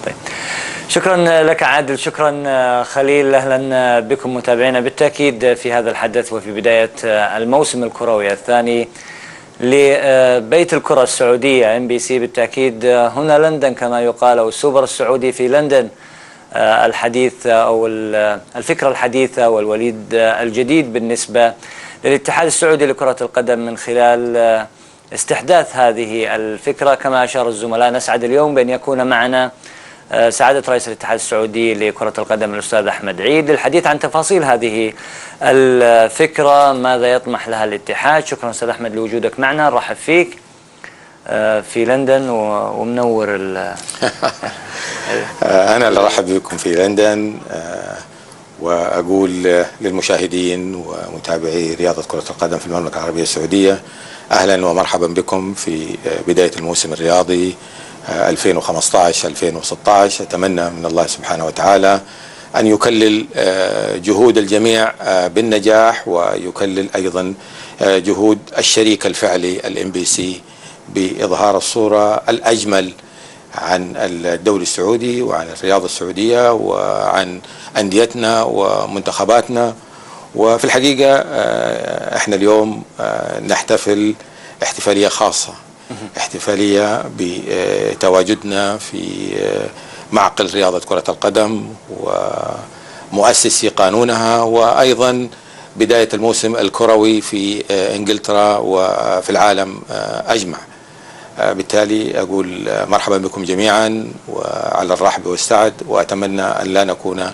طيب، شكرا لك عادل، شكرا خليل، أهلا بكم متابعينا. بالتأكيد في هذا الحدث وفي بداية الموسم الكروي الثاني لبيت الكرة السعودية MBC، بالتأكيد هنا لندن كما يقال، أو السوبر السعودي في لندن، الحديث أو الفكرة الحديثة والوليد الجديد بالنسبة للاتحاد السعودي لكرة القدم من خلال استحداث هذه الفكرة. كما أشار الزملاء، نسعد اليوم بأن يكون معنا سعادة رئيس الاتحاد السعودي لكرة القدم الأستاذ أحمد عيد للحديث عن تفاصيل هذه الفكرة، ماذا يطمح لها الاتحاد. شكرا أستاذ أحمد لوجودك معنا، نرحب فيك في لندن ومنور أنا اللي رحب بكم في لندن، وأقول للمشاهدين ومتابعي رياضة كرة القدم في المملكة العربية السعودية أهلا ومرحبا بكم في بداية الموسم الرياضي 2015-2016. أتمنى من الله سبحانه وتعالى أن يكلل جهود الجميع بالنجاح، ويكلل أيضا جهود الشريك الفعلي الMBC بإظهار الصورة الأجمل عن الدوري السعودي وعن الرياضة السعودية وعن أنديتنا ومنتخباتنا. وفي الحقيقة احنا اليوم نحتفل احتفالية خاصة، احتفالية بتواجدنا في معقل رياضة كرة القدم ومؤسسي قانونها، وأيضا بداية الموسم الكروي في إنجلترا وفي العالم أجمع. بالتالي أقول مرحبا بكم جميعا وعلى الرحب والسعد، وأتمنى أن لا نكون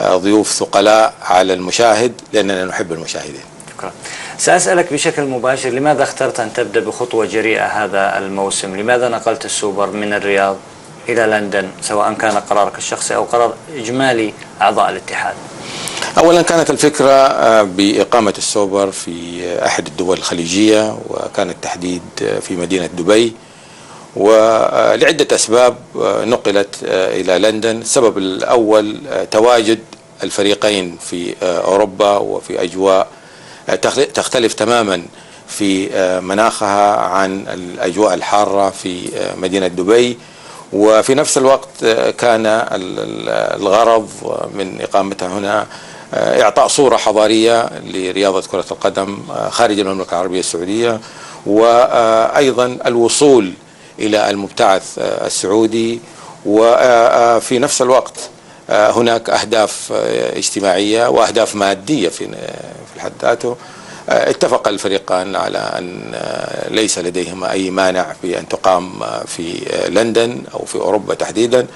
ضيوف ثقلاء على المشاهد لأننا نحب المشاهدين. شكرا. سأسألك بشكل مباشر، لماذا اخترت أن تبدأ بخطوة جريئة هذا الموسم؟ لماذا نقلت السوبر من الرياض إلى لندن، سواء كان قرارك الشخصي أو قرار إجمالي أعضاء الاتحاد؟ أولا كانت الفكرة بإقامة السوبر في أحد الدول الخليجية، وكان التحديد في مدينة دبي، ولعدة أسباب نقلت إلى لندن. السبب الأول تواجد الفريقين في أوروبا وفي أجواء تختلف تماما في مناخها عن الأجواء الحارة في مدينة دبي، وفي نفس الوقت كان الغرض من إقامتها هنا إعطاء صورة حضارية لرياضة كرة القدم خارج المملكة العربية السعودية، وأيضا الوصول إلى المبتعث السعودي. وفي نفس الوقت هناك أهداف اجتماعية وأهداف مادية في الحد ذاته. اتفق الفريقان على أن ليس لديهما أي مانع في أن تقام في لندن أو في أوروبا تحديدا،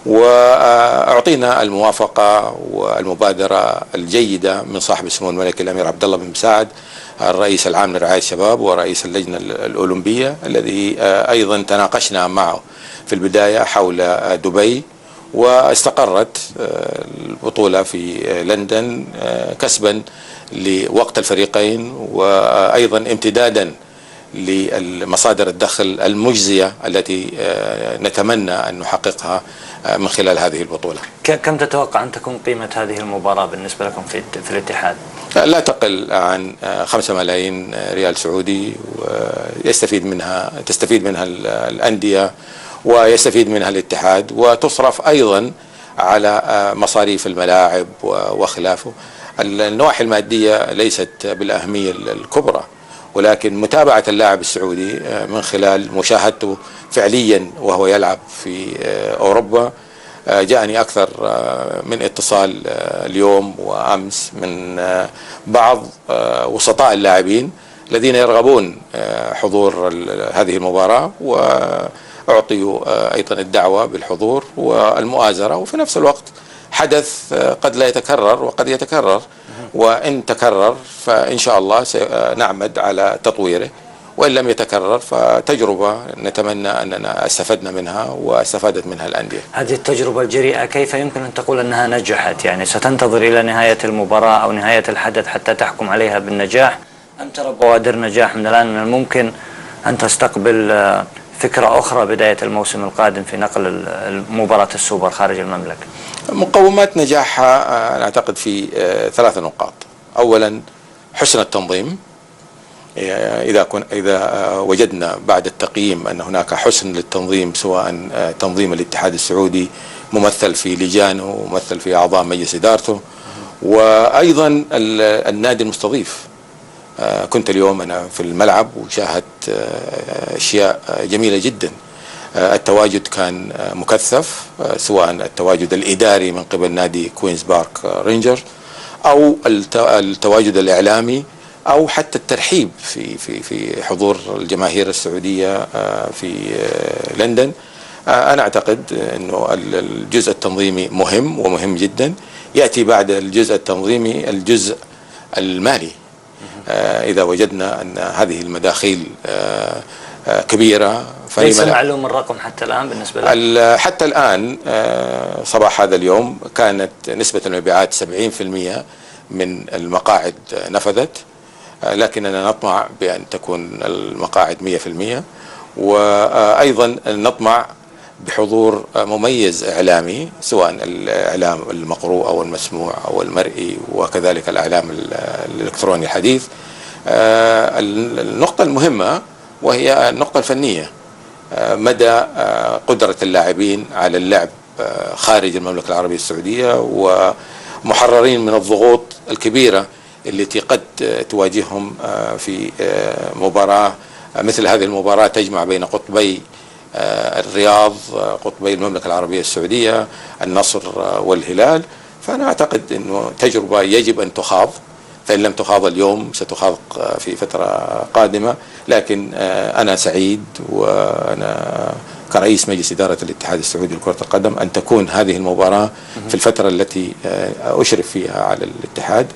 وأعطينا الموافقة والمبادرة الجيدة من صاحب السمو الملكي الأمير عبد الله بن مساعد الرئيس العام لرعاية الشباب ورئيس اللجنة الأولمبية، الذي أيضا تناقشنا معه في البداية حول دبي، واستقرت البطولة في لندن كسبا لوقت الفريقين، وأيضا امتدادا لمصادر الدخل المجزية التي نتمنى أن نحققها من خلال هذه البطولة. كم تتوقع أن تكون قيمة هذه المباراة بالنسبة لكم في الاتحاد؟ لا تقل عن 5 ملايين ريال سعودي، وتستفيد منها الأندية ويستفيد منها الاتحاد، وتصرف أيضا على مصاريف الملاعب وخلافه. النواحي المادية ليست بالأهمية الكبرى، ولكن متابعة اللاعب السعودي من خلال مشاهدته فعليا وهو يلعب في أوروبا. جاءني أكثر من اتصال اليوم وأمس من بعض وسطاء اللاعبين الذين يرغبون حضور هذه المباراة، وأعطيوا أيضا الدعوة بالحضور والمؤازرة. وفي نفس الوقت حدث قد لا يتكرر وقد يتكرر، وإن تكرر فإن شاء الله سنعمد على تطويره، وإن لم يتكرر فتجربة نتمنى أننا استفدنا منها واستفادت منها الأندية. هذه التجربة الجريئة كيف يمكن أن تقول أنها نجحت؟ يعني ستنتظر إلى نهاية المباراة أو نهاية الحدث حتى تحكم عليها بالنجاح، أم ترى بوادر نجاح من الآن؟ من الممكن أن تستقبل فكرة أخرى بداية الموسم القادم في نقل مباراة السوبر خارج المملكة؟ مقومات نجاحها أنا أعتقد في 3 نقاط. أولا حسن التنظيم، إذا وجدنا بعد التقييم أن هناك حسن للتنظيم، سواء تنظيم الاتحاد السعودي ممثل في لجانه وممثل في أعضاء مجلس إدارته، وأيضا النادي المستضيف. كنت اليوم أنا في الملعب وشاهدت أشياء جميلة جدا. التواجد كان مكثف، سواء التواجد الإداري من قبل نادي كوينز بارك رينجر، أو التواجد الإعلامي، أو حتى الترحيب في حضور الجماهير السعودية في لندن. أنا أعتقد أنه الجزء التنظيمي مهم ومهم جدا. يأتي بعد الجزء التنظيمي الجزء المالي. إذا وجدنا أن هذه المداخيل كبيرة، ليس معلوم الرقم حتى الآن بالنسبة لك؟ حتى الآن صباح هذا اليوم كانت نسبة المبيعات 70% من المقاعد نفذت، لكننا نطمع بأن تكون المقاعد 100%، وأيضا نطمع بحضور مميز إعلامي، سواء الإعلام المقروء أو المسموع أو المرئي، وكذلك الإعلام الإلكتروني الحديث. النقطة المهمة وهي النقطة الفنية، مدى قدرة اللاعبين على اللعب خارج المملكة العربية السعودية، ومحررين من الضغوط الكبيرة التي قد تواجههم في مباراة مثل هذه المباراة تجمع بين قطبي الرياض، قطبي المملكة العربية السعودية، النصر والهلال. فأنا أعتقد أنه تجربة يجب أن تخاض، فإن لم تخاض اليوم ستخاض في فترة قادمة. لكن أنا سعيد، وأنا كرئيس مجلس إدارة الاتحاد السعودي لكرة القدم، أن تكون هذه المباراة في الفترة التي أشرف فيها على الاتحاد،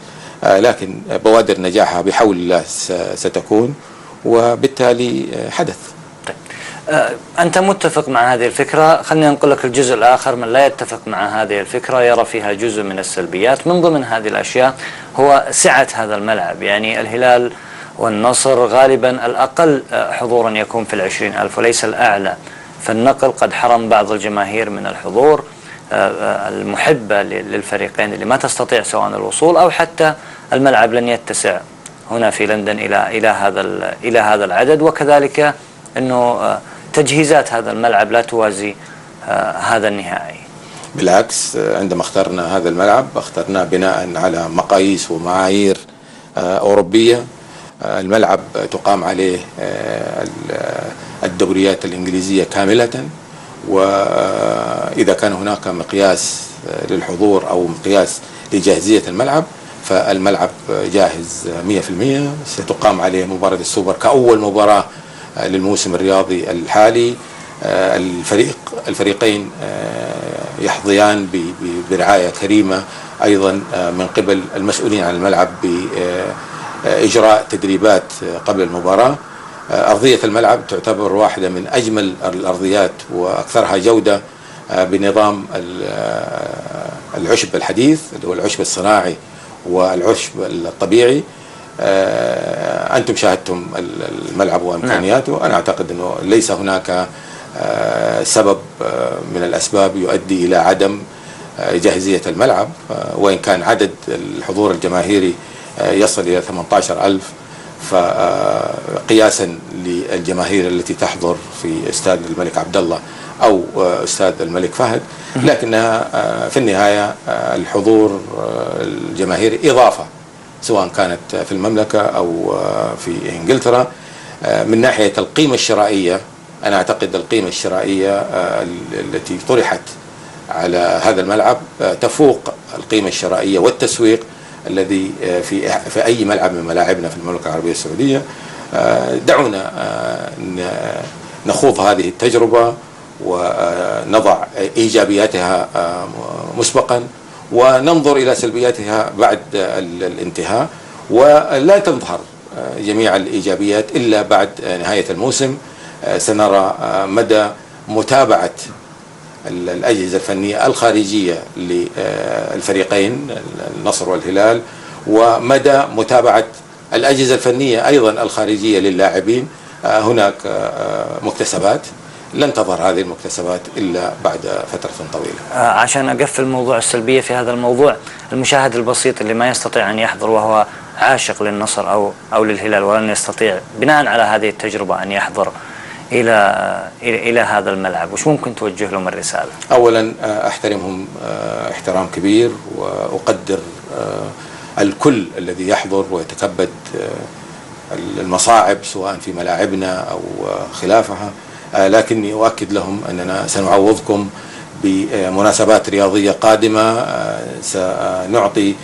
لكن بوادر نجاحها بحول الله ستكون، وبالتالي حدث. أنت متفق مع هذه الفكرة. خلينا نقول لك الجزء الآخر من لا يتفق مع هذه الفكرة، يرى فيها جزء من السلبيات. من ضمن هذه الأشياء هو سعة هذا الملعب. يعني الهلال والنصر غالبا الأقل حضورا يكون في 20,000 وليس الأعلى، فالنقل قد حرم بعض الجماهير من الحضور المحبة للفريقين اللي ما تستطيع سواء الوصول أو حتى الملعب لن يتسع هنا في لندن إلى هذا العدد، وكذلك أنه تجهيزات هذا الملعب لا توازي هذا النهائي. بالعكس، عندما اخترنا هذا الملعب اخترناه بناء على مقاييس ومعايير أوروبية. الملعب تقام عليه الدوريات الإنجليزية كاملة، وإذا كان هناك مقياس للحضور أو مقياس لجاهزية الملعب، فالملعب جاهز 100%. ستقام عليه مباراة السوبر كأول مباراة للموسم الرياضي الحالي. الفريقين يحظيان برعاية كريمة أيضا من قبل المسؤولين عن الملعب بإجراء تدريبات قبل المباراة. أرضية الملعب تعتبر واحدة من أجمل الأرضيات وأكثرها جودة، بنظام العشب الحديث اللي هو العشب الصناعي والعشب الطبيعي. أنتم شاهدتم الملعب وإمكانياته. أنا أعتقد أنه ليس هناك سبب من الأسباب يؤدي إلى عدم جاهزية الملعب، وإن كان عدد الحضور الجماهيري يصل إلى 18,000، فقياسا للجماهير التي تحضر في استاد الملك عبد الله أو استاد الملك فهد، لكنها في النهاية الحضور الجماهيري إضافة، سواء كانت في المملكة أو في إنجلترا. من ناحية القيمة الشرائية، أنا أعتقد القيمة الشرائية التي طرحت على هذا الملعب تفوق القيمة الشرائية والتسويق الذي في أي ملعب من ملاعبنا في المملكة العربية السعودية. دعونا نخوض هذه التجربة ونضع إيجابياتها مسبقا، وننظر إلى سلبياتها بعد الانتهاء، ولا تظهر جميع الإيجابيات إلا بعد نهاية الموسم. سنرى مدى متابعة الأجهزة الفنية الخارجية للفريقين النصر والهلال، ومدى متابعة الأجهزة الفنية أيضا الخارجية للاعبين. هناك مكتسبات لن تظهر هذه المكتسبات إلا بعد فترة طويلة. عشان أقفل موضوع السلبية في هذا الموضوع، المشاهد البسيط اللي ما يستطيع أن يحضر وهو عاشق للنصر أو للهلال ولن يستطيع بناء على هذه التجربة أن يحضر إلى هذا الملعب، وش ممكن توجه لهم الرسالة؟ أولا أحترمهم احترام كبير، وأقدر الكل الذي يحضر ويتكبد المصاعب سواء في ملاعبنا أو خلافها، لكني أؤكد لهم أننا سنعوضكم بمناسبات رياضية قادمة. سنعطي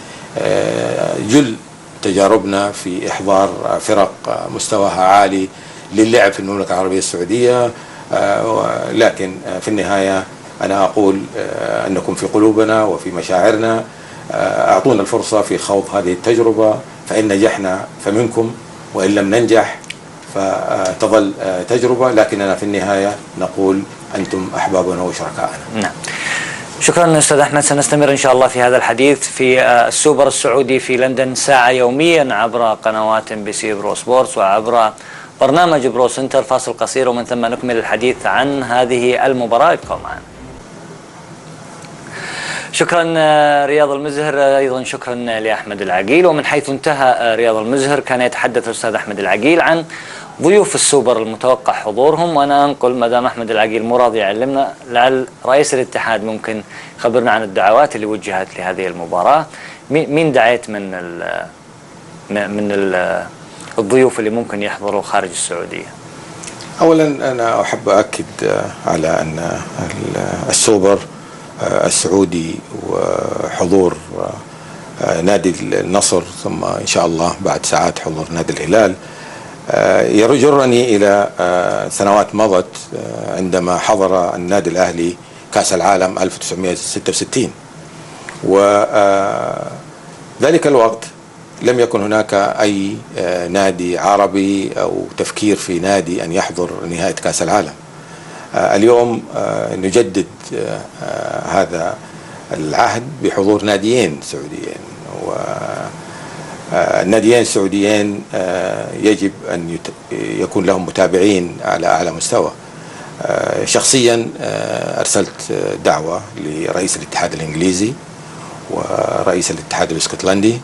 جل تجاربنا في إحضار فرق مستواها عالي للعب في المملكة العربية السعودية، لكن في النهاية أنا أقول أنكم في قلوبنا وفي مشاعرنا. أعطونا الفرصة في خوض هذه التجربة، فإن نجحنا فمنكم، وإن لم ننجح فتظل تجربة، لكننا في النهاية نقول أنتم أحبابنا وشركائنا. نعم. شكرا أستاذ أحمد، سنستمر إن شاء الله في هذا الحديث في السوبر السعودي في لندن ساعة يوميا عبر قنوات MBC برو سبورتس وعبر برنامج برو سنتر. فاصل قصير ومن ثم نكمل الحديث عن هذه المباراة. ابقوا معنا. شكرا رياض المزهر، أيضا شكرا لأحمد العقيل. ومن حيث انتهى رياض المزهر كان يتحدث الأستاذ أحمد العقيل عن ضيوف السوبر المتوقع حضورهم، وأنا أنقل ما دام أحمد العقيل مو راضي يعلمنا، لعل رئيس الاتحاد ممكن يخبرنا عن الدعوات اللي وجهت لهذه المباراة. مين دعيت من الضيوف اللي ممكن يحضروا خارج السعودية؟ أولا أنا أحب أؤكد على أن السوبر السعودي وحضور نادي النصر ثم إن شاء الله بعد ساعات حضور نادي الهلال يجرني إلى سنوات مضت عندما حضر النادي الأهلي كأس العالم 1966، وذلك الوقت لم يكن هناك أي نادي عربي أو تفكير في نادي أن يحضر نهائي كأس العالم. اليوم نجدد هذا العهد بحضور ناديين سعوديين، والناديين السعوديين يجب أن يكون لهم متابعين على أعلى مستوى. شخصيا أرسلت دعوة لرئيس الاتحاد الإنجليزي ورئيس الاتحاد الاسكتلندي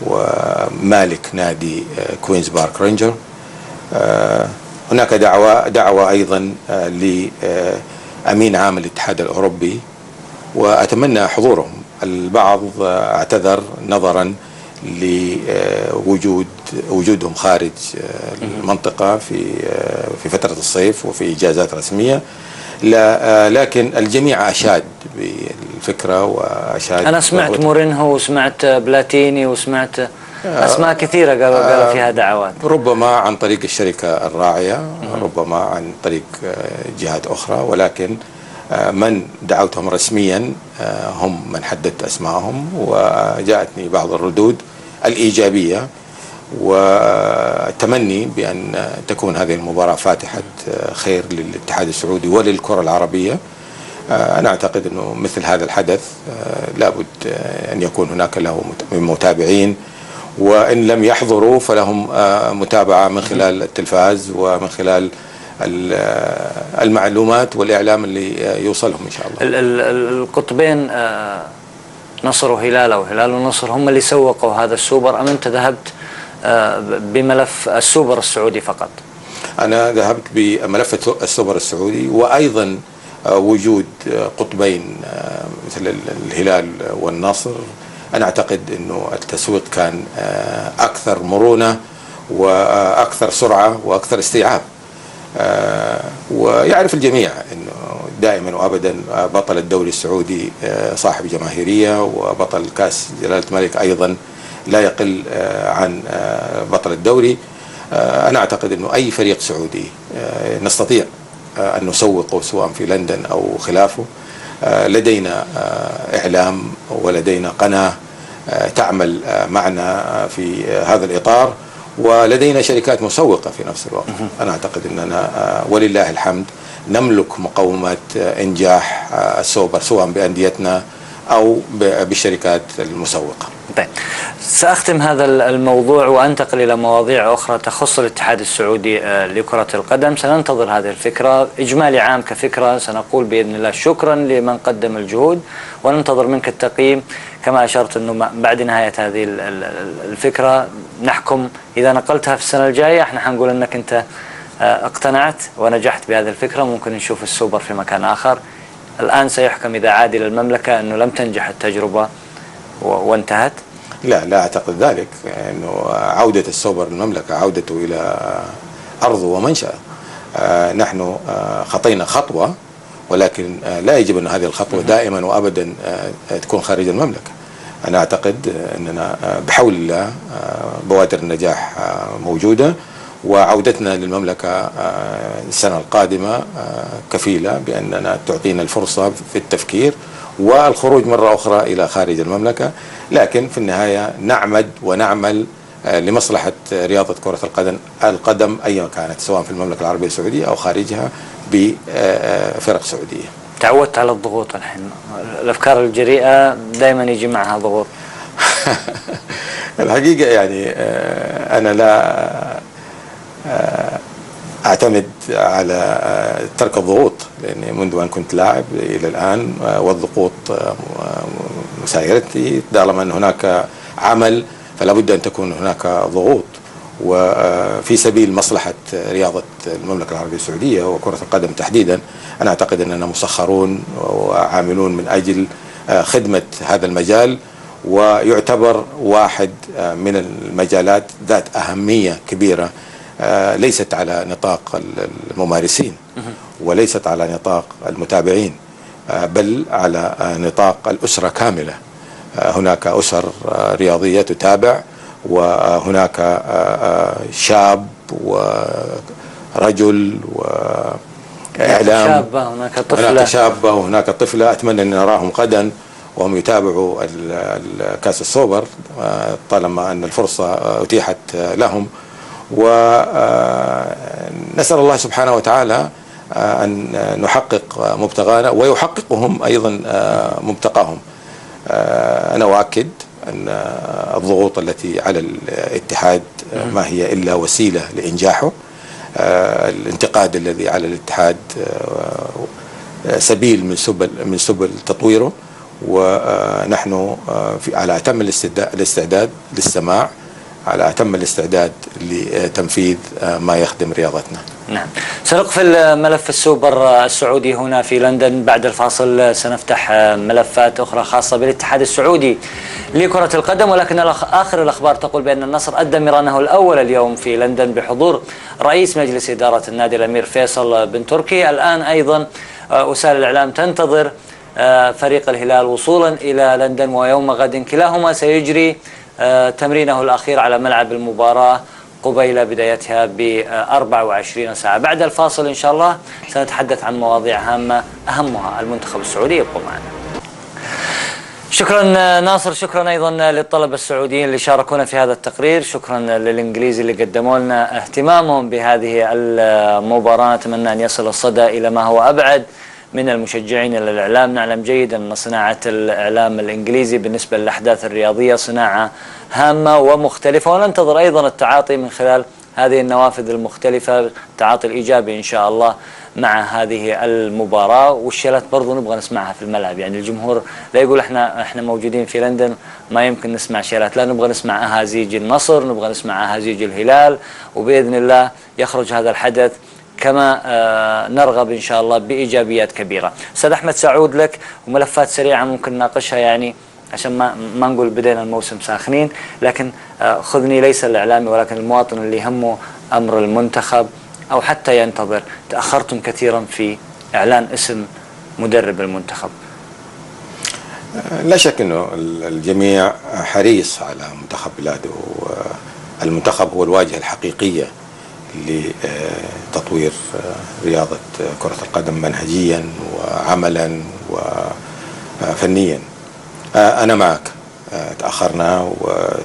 ومالك نادي كوينز بارك رينجر. هناك دعوة أيضا لأمين عام الاتحاد الأوروبي، وأتمنى حضورهم. البعض اعتذر نظرا لوجودهم خارج المنطقة في فترة الصيف وفي إجازات رسمية، لكن الجميع أشاد بالفكرة وأشاد. أنا سمعت مورينهو وسمعت بلاتيني وسمعت أسماء كثيرة قالوا فيها دعوات، ربما عن طريق الشركة الراعية، ربما عن طريق جهات أخرى، ولكن من دعوتهم رسميا هم من حددت أسمائهم، وجاءتني بعض الردود الإيجابية والتمني بأن تكون هذه المباراة فاتحة خير للاتحاد السعودي وللكرة العربية. أنا أعتقد أنه مثل هذا الحدث لابد أن يكون هناك له متابعين، وإن لم يحضروا فلهم متابعة من خلال التلفاز ومن خلال المعلومات والإعلام اللي يوصلهم إن شاء الله. القطبين نصر وهلال أو هلال ونصر هم اللي سوقوا هذا السوبر، أم أنت ذهبت بملف السوبر السعودي فقط؟ أنا ذهبت بملف السوبر السعودي، وأيضا وجود قطبين مثل الهلال والنصر. أنا أعتقد أنه التسويق كان أكثر مرونة وأكثر سرعة وأكثر استيعاب. ويعرف الجميع أنه دائما وأبدا بطل الدوري السعودي صاحب جماهيرية، وبطل كأس جلالة الملك أيضا لا يقل عن بطل الدوري. أنا أعتقد أنه أي فريق سعودي نستطيع أن نسوقه سواء في لندن أو خلافه. لدينا إعلام ولدينا قناة تعمل معنا في هذا الإطار، ولدينا شركات مسوقة في نفس الوقت. أنا أعتقد أننا ولله الحمد نملك مقومات إنجاح السوبر سواء بأنديتنا أو بالشركات المسوقة. طيب، سأختم هذا الموضوع وأنتقل إلى مواضيع أخرى تخص الاتحاد السعودي لكرة القدم. سننتظر هذه الفكرة إجمالي عام كفكرة، سنقول بإذن الله شكرا لمن قدم الجهود، وننتظر منك التقييم كما أشرت أنه بعد نهاية هذه الفكرة نحكم إذا نقلتها في السنة الجاية. احنا حنقول أنك أنت اقتنعت ونجحت بهذه الفكرة، ممكن نشوف السوبر في مكان آخر. الآن سيحكم إذا عاد إلى المملكة أنه لم تنجح التجربة وانتهت. لا أعتقد ذلك، أنه عودة السوبر المملكة عودته إلى أرضه ومنشأه. نحن خطينا خطوة، ولكن لا يجب أن هذه الخطوة دائما وأبدا تكون خارج المملكة. أنا أعتقد أننا بحول الله بوادر النجاح موجودة، وعودتنا للمملكة السنة القادمة كفيلة بأننا تعطينا الفرصة في التفكير والخروج مرة أخرى إلى خارج المملكة. لكن في النهاية نعمد ونعمل لمصلحة رياضة كرة القدم أيا كانت، سواء في المملكة العربية السعودية أو خارجها بفرق سعودية. تعودت على الضغوط الحين، الأفكار الجريئة دائما يجي معها ضغوط. الحقيقة يعني أنا لا أعتمد على ترك الضغوط، لأني منذ أن كنت لاعب إلى الآن والضغوط مسايرتي. طالما أن هناك عمل فلا بد أن تكون هناك ضغوط، وفي سبيل مصلحة رياضة المملكة العربية السعودية وكرة القدم تحديدا. أنا أعتقد أننا مسخرون وعاملون من أجل خدمة هذا المجال، ويعتبر واحد من المجالات ذات أهمية كبيرة، ليست على نطاق الممارسين وليست على نطاق المتابعين، بل على نطاق الأسرة كاملة. هناك أسر رياضية تتابع، وهناك شاب ورجل وإعلام، هناك شابة وهناك طفلة. أتمنى أن نراهم غدا وهم يتابعوا كأس السوبر طالما أن الفرصة أتيحت لهم. ونسأل الله سبحانه وتعالى أن نحقق مبتغانا ويحققهم أيضا مبتغاهم. أنا أؤكد أن الضغوط التي على الاتحاد ما هي إلا وسيلة لإنجاحه. الانتقاد الذي على الاتحاد سبيل من سبل تطويره، ونحن على أتم الاستعداد للسماع، على أتم الاستعداد لتنفيذ ما يخدم رياضتنا. نعم، سنقفل ملف السوبر السعودي هنا في لندن. بعد الفاصل سنفتح ملفات أخرى خاصة بالاتحاد السعودي لكرة القدم، ولكن آخر الأخبار تقول بأن النصر أدى مرانه الأول اليوم في لندن بحضور رئيس مجلس إدارة النادي الأمير فيصل بن تركي. الآن أيضا وسائل الإعلام تنتظر فريق الهلال وصولا إلى لندن، ويوم غد كلاهما سيجري تمرينه الأخير على ملعب المباراة قبيل بدايتها ب24 ساعة. بعد الفاصل إن شاء الله سنتحدث عن مواضيع هامة أهمها المنتخب السعودي. يبقوا معنا. شكرا ناصر، شكرا أيضا للطلبة السعوديين اللي شاركونا في هذا التقرير، شكرا للإنجليزي اللي قدموا لنا اهتمامهم بهذه المباراة. نتمنى أن يصل الصدى إلى ما هو أبعد من المشجعين إلى الإعلام. نعلم جيدا أن صناعة الإعلام الإنجليزي بالنسبة للأحداث الرياضية صناعة هامة ومختلفة، وننتظر أيضا التعاطي من خلال هذه النوافذ المختلفة، التعاطي الإيجابي إن شاء الله مع هذه المباراة. والشيلات برضو نبغى نسمعها في الملعب، يعني الجمهور لا يقول احنا موجودين في لندن ما يمكن نسمع شيلات، لا، نبغى نسمع أهازيج النصر، نبغى نسمع أهازيج الهلال، وبإذن الله يخرج هذا الحدث كما نرغب إن شاء الله بإيجابيات كبيرة. أستاذ أحمد سعود لك، وملفات سريعة ممكن نناقشها يعني عشان ما نقول بدينا الموسم ساخنين، لكن خذني ليس الإعلامي ولكن المواطن اللي يهمه أمر المنتخب أو حتى ينتظر. تأخرتم كثيرا في إعلان اسم مدرب المنتخب. لا شك أنه الجميع حريص على منتخب بلاده، والمنتخب هو الواجهة الحقيقية لتطوير رياضة كرة القدم منهجيا وعملا وفنيا. أنا معك،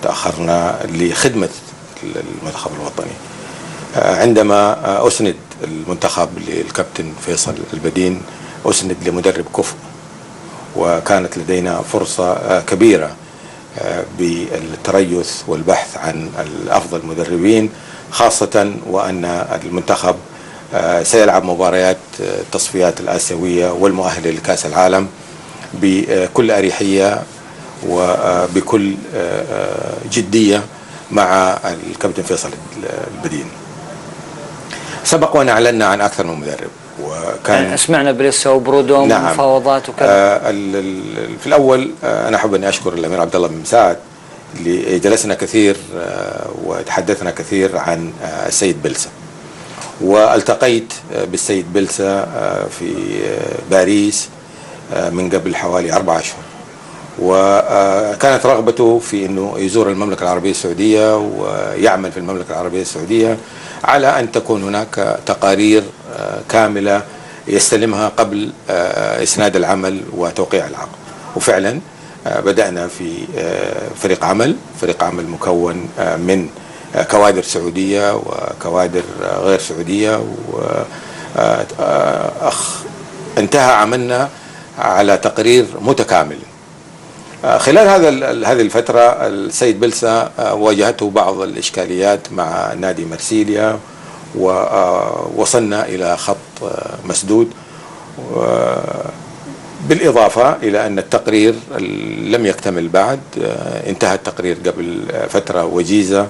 تأخرنا لخدمة المنتخب الوطني. عندما أسند المنتخب للكابتن فيصل البدين أسند لمدرب كفء، وكانت لدينا فرصة كبيرة بالتريث والبحث عن الأفضل مدربين، خاصة وأن المنتخب سيلعب مباريات التصفيات الآسيوية والمؤهلة لكأس العالم بكل أريحية وبكل جدية مع الكابتن فيصل البدين. سبق وأن أعلنا عن أكثر من مدرب، وكان سمعنا بريسا وبرودوم. نعم. ومفاوضات وكذا. في الأول أنا أحب أن أشكر الأمير عبد الله بن مساعد اللي جلسنا كثير وتحدثنا كثير عن السيد بلسا، والتقيت بالسيد بلسا في باريس من قبل حوالي 4 أشهر، وكانت رغبته في أنه يزور المملكة العربية السعودية ويعمل في المملكة العربية السعودية على أن تكون هناك تقارير كاملة يستلمها قبل إسناد العمل وتوقيع العقد. وفعلا بدأنا في فريق عمل مكون من كوادر سعودية وكوادر غير سعودية، انتهى عملنا على تقرير متكامل. خلال هذه الفترة السيد بلسا واجهته بعض الإشكاليات مع نادي مرسيليا، ووصلنا إلى خط مسدود، بالإضافة إلى أن التقرير لم يكتمل بعد. انتهى التقرير قبل فترة وجيزة،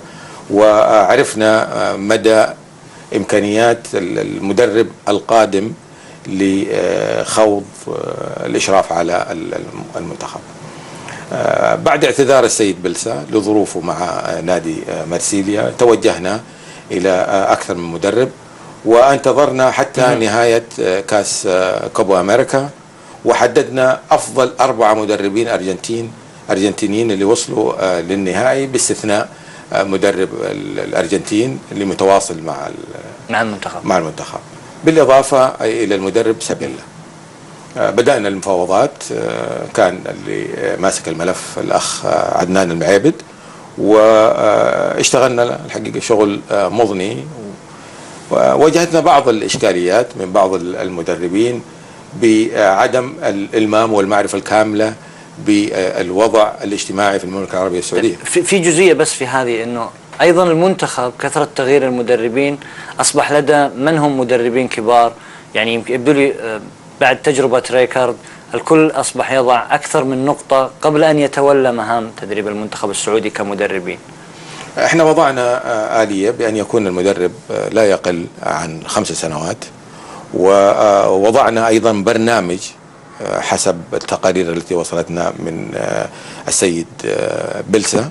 وعرفنا مدى إمكانيات المدرب القادم لخوض الإشراف على المنتخب. بعد اعتذار السيد بلسا لظروفه مع نادي مرسيليا توجهنا إلى أكثر من مدرب، وانتظرنا حتى نهاية كاس كوبا أمريكا، وحددنا أفضل 4 مدربين أرجنتينيين اللي وصلوا للنهائي، باستثناء مدرب الأرجنتين اللي متواصل مع المنتخب بالإضافة إلى المدرب سابيلا. بدأنا المفاوضات، كان اللي ماسك الملف الأخ عدنان المعيبد، واشتغلنا الحقيقة شغل مضني، وواجهتنا بعض الإشكاليات من بعض المدربين بعدم الإلمام والمعرفة الكاملة بالوضع الاجتماعي في المملكة العربية السعودية. في جزئية بس في هذه، أنه أيضا المنتخب كثرة تغيير المدربين أصبح لدى من هم مدربين كبار، يعني يبدو لي بعد تجربة ريكارد الكل أصبح يضع أكثر من نقطة قبل أن يتولى مهام تدريب المنتخب السعودي كمدربين. احنا وضعنا آلية بأن يكون المدرب لا يقل عن 5 سنوات، ووضعنا أيضا برنامج حسب التقارير التي وصلتنا من السيد بلسا.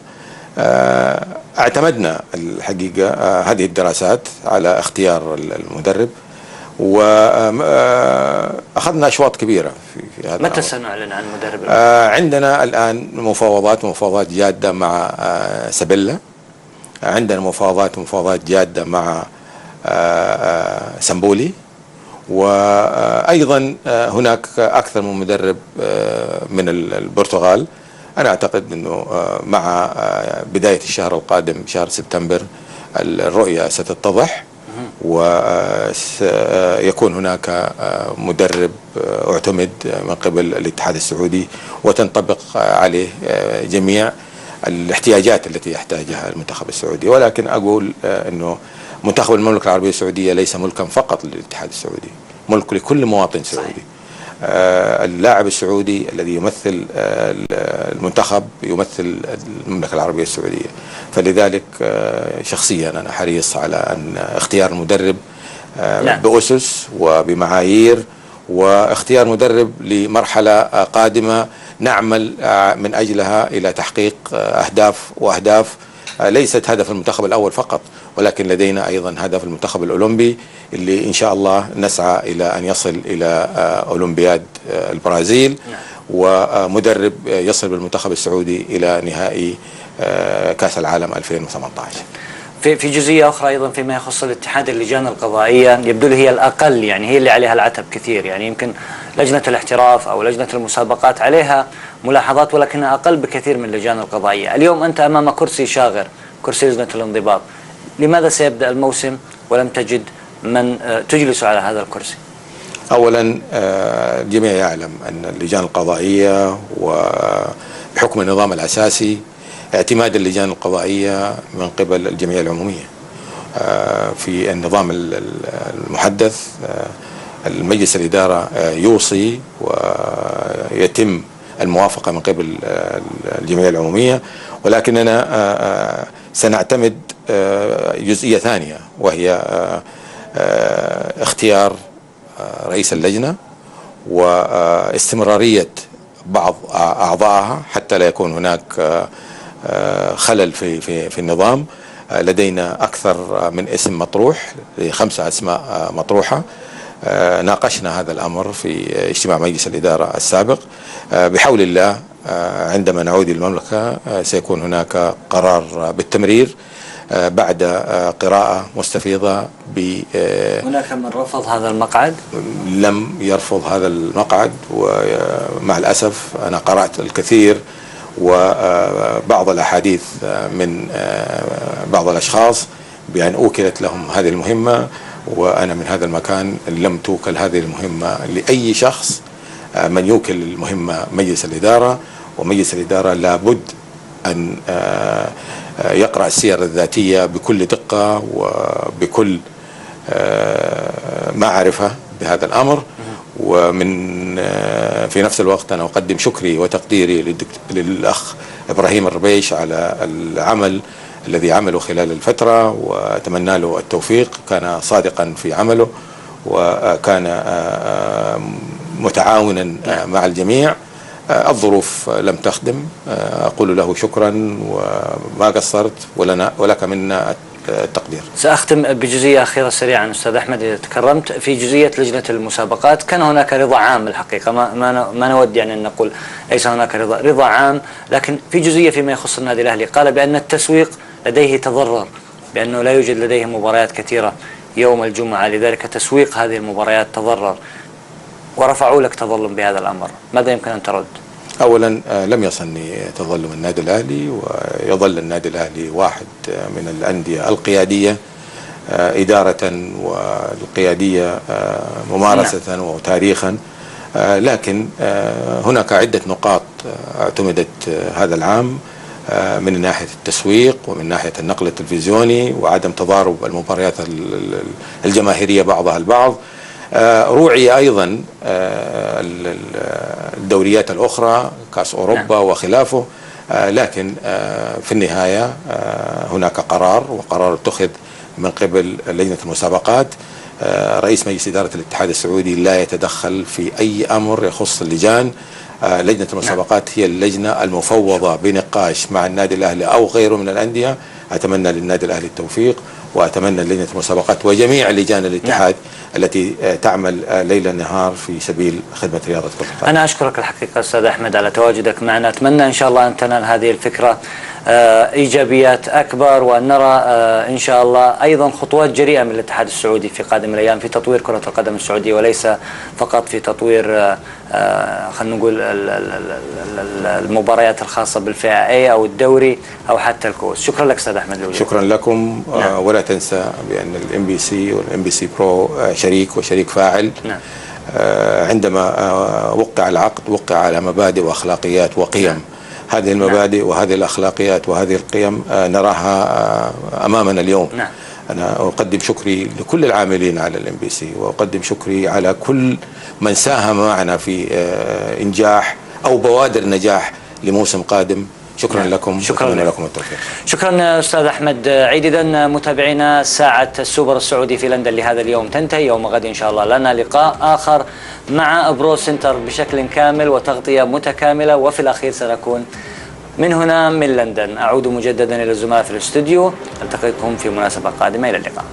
اعتمدنا الحقيقة هذه الدراسات على اختيار المدرب، وأخذنا أشواط كبيرة في هذا. متى سنعلن عن مدرب؟ عندنا الآن مفاوضات جادة مع سابيلا، عندنا مفاوضات جادة مع سامبولي، وأيضا هناك أكثر من مدرب من البرتغال. أنا أعتقد أنه مع بداية الشهر القادم شهر سبتمبر الرؤية ستتضح، وسيكون هناك مدرب اعتمد من قبل الاتحاد السعودي وتنطبق عليه جميع الاحتياجات التي يحتاجها المنتخب السعودي. ولكن أقول أنه منتخب المملكة العربية السعودية ليس ملكا فقط للاتحاد السعودي، ملك لكل مواطن سعودي. اللاعب السعودي الذي يمثل المنتخب يمثل المملكة العربية السعودية، فلذلك شخصيا أنا حريص على أن اختيار المدرب بأسس وبمعايير، واختيار مدرب لمرحلة قادمة نعمل من أجلها إلى تحقيق أهداف ليست هدف المنتخب الأول فقط، ولكن لدينا أيضا هدف المنتخب الأولمبي اللي إن شاء الله نسعى إلى أن يصل إلى أولمبياد البرازيل، ومدرب يصل بالمنتخب السعودي إلى نهائي كأس العالم 2018. في جزئية أخرى أيضا فيما يخص الاتحاد، اللجان القضائية يبدو لي هي الأقل، يعني هي اللي عليها العتب كثير. يعني يمكن لجنة الاحتراف أو لجنة المسابقات عليها ملاحظات، ولكنها أقل بكثير من اللجان القضائية. اليوم أنت أمام كرسي شاغر، كرسي لجنة الانضباط. لماذا سيبدأ الموسم ولم تجد من تجلس على هذا الكرسي؟ أولا الجميع يعلم أن اللجان القضائية بحكم النظام الأساسي اعتماد اللجان القضائية من قبل الجمعية العمومية. في النظام المحدث المجلس الإدارة يوصي ويتم الموافقة من قبل الجمعية العمومية، ولكننا سنعتمد جزئية ثانية، وهي اختيار رئيس اللجنة واستمرارية بعض أعضائها حتى لا يكون هناك خلل في النظام. لدينا أكثر من اسم مطروح، 5 أسماء مطروحة. ناقشنا هذا الأمر في اجتماع مجلس الإدارة السابق. بحول الله عندما نعود المملكة سيكون هناك قرار بالتمرير بعد قراءة مستفيضة. هناك من رفض هذا المقعد؟ لم يرفض هذا المقعد، ومع الأسف أنا قرأت الكثير وبعض الأحاديث من بعض الأشخاص بأن أوكلت لهم هذه المهمة، وأنا من هذا المكان لم توكل هذه المهمة لأي شخص. من يوكل المهمة مجلس الإدارة، ومجلس الإدارة لابد أن يقرأ السير الذاتية بكل دقة وبكل معرفة بهذا الأمر. ومن في نفس الوقت أنا أقدم شكري وتقديري للأخ إبراهيم الربيش على العمل الذي عمله خلال الفترة، وأتمنى له التوفيق. كان صادقا في عمله وكان متعاونا مع الجميع. الظروف لم تخدم. أقول له شكرا وما قصرت، ولك منا التقدير. سأختم بجزئية أخيرة سريعا أستاذ أحمد إذا تكرمت. في جزئية لجنة المسابقات كان هناك رضا عام الحقيقة، ما نود يعني أن نقول ليس هناك رضا عام، لكن في جزئية فيما يخص النادي الأهلي قال بأن التسويق لديه تضرر، بأنه لا يوجد لديه مباريات كثيرة يوم الجمعة، لذلك تسويق هذه المباريات تضرر، ورفعوا لك تظلم بهذا الأمر. ماذا يمكن أن ترد؟ أولا لم يصلني تظلم النادي الأهلي، ويظل النادي الأهلي واحد من الأندية القيادية إدارة والقيادية ممارسة وتاريخا. لكن هناك عدة نقاط اعتمدت هذا العام من ناحية التسويق ومن ناحية النقل التلفزيوني وعدم تضارب المباريات الجماهيرية بعضها البعض. روعي أيضا الدوريات الأخرى كأس أوروبا وخلافه. لكن في النهاية هناك وقرار اتخذ من قبل لجنة المسابقات. رئيس مجلس إدارة الاتحاد السعودي لا يتدخل في أي أمر يخص اللجان. لجنة المسابقات هي اللجنة المفوضة بنقاش مع النادي الأهلي أو غيره من الأندية. أتمنى للنادي الأهلي التوفيق، وأتمنى لجنة المسابقات وجميع لجان الاتحاد التي تعمل ليل نهار في سبيل خدمة رياضة كرة القدم. أنا أشكرك الحقيقة أستاذ أحمد على تواجدك معنا. أتمنى إن شاء الله أن تنال هذه الفكرة إيجابيات أكبر، وأن نرى إن شاء الله أيضا خطوات جريئة من الاتحاد السعودي في قادم الأيام في تطوير كرة القدم السعودية، وليس فقط في تطوير خلينا نقول المباريات الخاصة بالفئة A أو الدوري أو حتى الكؤوس. شكرا لك أستاذ أحمد الوليد. شكرا لكم. ولا تنسى بأن الMBC والMBC برو شريك وشريك فاعل. عندما وقع العقد وقع على مبادئ وأخلاقيات وقيم. هذه المبادئ وهذه الأخلاقيات وهذه القيم نراها أمامنا اليوم. أنا أقدم شكري لكل العاملين على الMBC، وأقدم شكري على كل من ساهم معنا في إنجاح أو بوادر نجاح لموسم قادم. شكرا لكم. شكرا لكم التوفيق. شكرا أستاذ أحمد عيد. إذا متابعينا ساعة السوبر السعودي في لندن لهذا اليوم تنتهي. يوم غد إن شاء الله لنا لقاء آخر مع برو سنتر بشكل كامل وتغطية متكاملة، وفي الأخير سنكون من هنا من لندن. أعود مجددا إلى الزملاء في الاستوديو، ألتقيكم في مناسبة قادمة. إلى اللقاء.